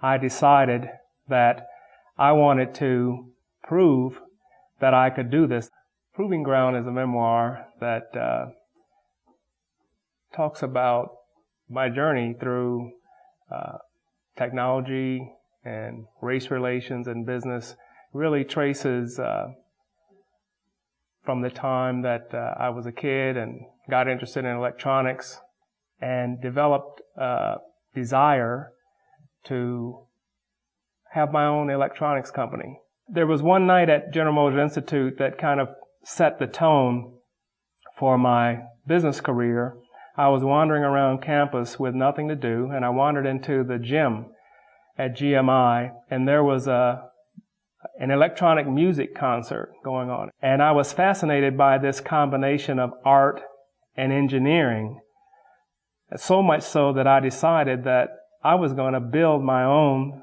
I decided that I wanted to prove that I could do this. Proving Ground is a memoir that talks about my journey through technology and race relations and business. Really traces from the time that I was a kid and got interested in electronics and developed a desire to have my own electronics company. There was one night at General Motors Institute that kind of set the tone for my business career. I was wandering around campus with nothing to do, and I wandered into the gym at GMI, and there was an electronic music concert going on. And I was fascinated by this combination of art and engineering, so much so that I decided that I was going to build my own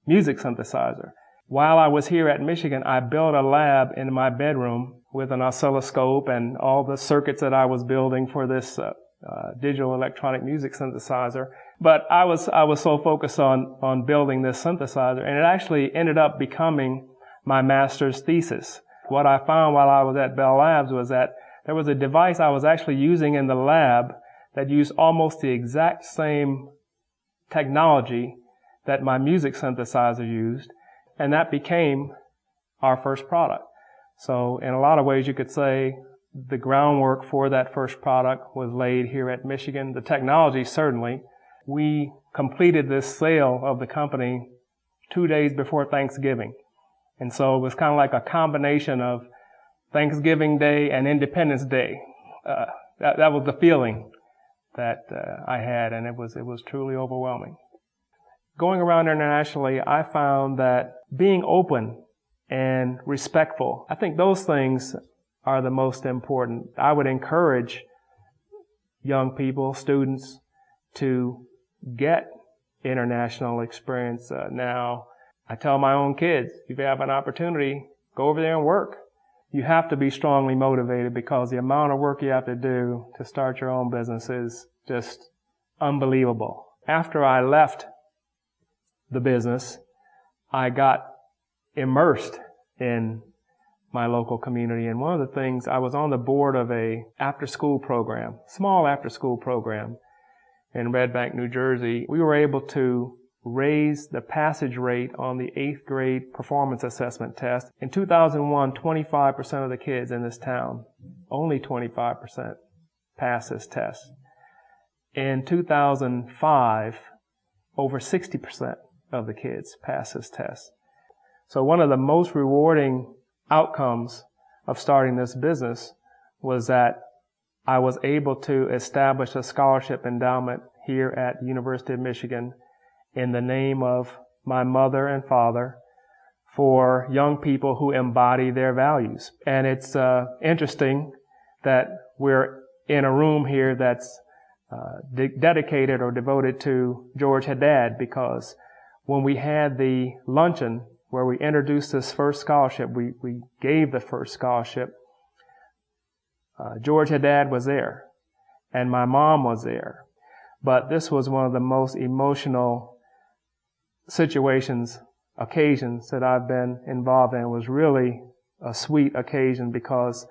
music synthesizer. While I was here at Michigan, I built a lab in my bedroom with an oscilloscope and all the circuits that I was building for this digital electronic music synthesizer. But I was so focused on building this synthesizer, and it actually ended up becoming my master's thesis. What I found while I was at Bell Labs was that there was a device I was actually using in the lab that used almost the exact same technology that my music synthesizer used, and that became our first product. So in a lot of ways you could say the groundwork for that first product was laid here at Michigan. The technology, certainly. We completed this sale of the company 2 days before Thanksgiving. And so it was kind of like a combination of Thanksgiving Day and Independence Day. That was the feeling that I had, and it was truly overwhelming. Going around internationally, I found that being open and respectful, I think those things are the most important. I would encourage young people, students, to get international experience. Now, I tell my own kids, if you have an opportunity, go over there and work. You have to be strongly motivated because the amount of work you have to do to start your own business is just unbelievable. After I left the business, I got immersed in my local community. And one of the things, I was on the board of a after-school program, small after-school program in Red Bank, New Jersey. We were able to raise the passage rate on the 8th grade performance assessment test. In 2001, 25% of the kids in this town, only 25%, passed this test. In 2005, over 60% of the kids passed this test. So one of the most rewarding outcomes of starting this business was that I was able to establish a scholarship endowment here at the University of Michigan in the name of my mother and father for young people who embody their values. And it's interesting that we're in a room here that's dedicated or devoted to George Haddad, because when we had the luncheon where we introduced this first scholarship, we gave the first scholarship, George Haddad was there, and my mom was there. But this was one of the most emotional occasions that I've been involved in. It was really a sweet occasion because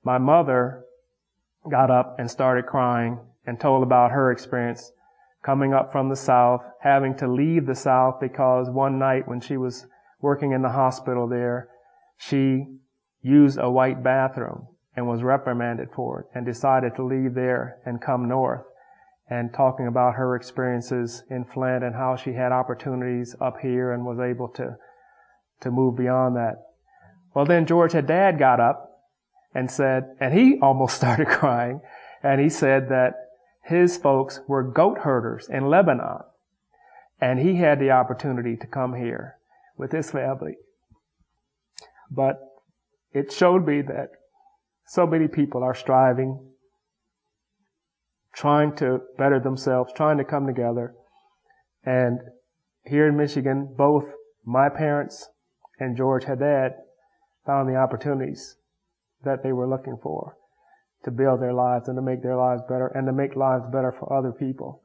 my mother got up and started crying and told about her experience coming up from the South, having to leave the South because one night when she was working in the hospital there, she used a white bathroom and was reprimanded for it and decided to leave there and come north, and talking about her experiences in Flint and how she had opportunities up here and was able to move beyond that. Well, then George Haddad got up and said, and he almost started crying, and he said that his folks were goat herders in Lebanon, and he had the opportunity to come here with his family. But it showed me that so many people are striving, trying to better themselves, trying to come together. And here in Michigan, both my parents and George Haddad found the opportunities that they were looking for to build their lives and to make their lives better and to make lives better for other people.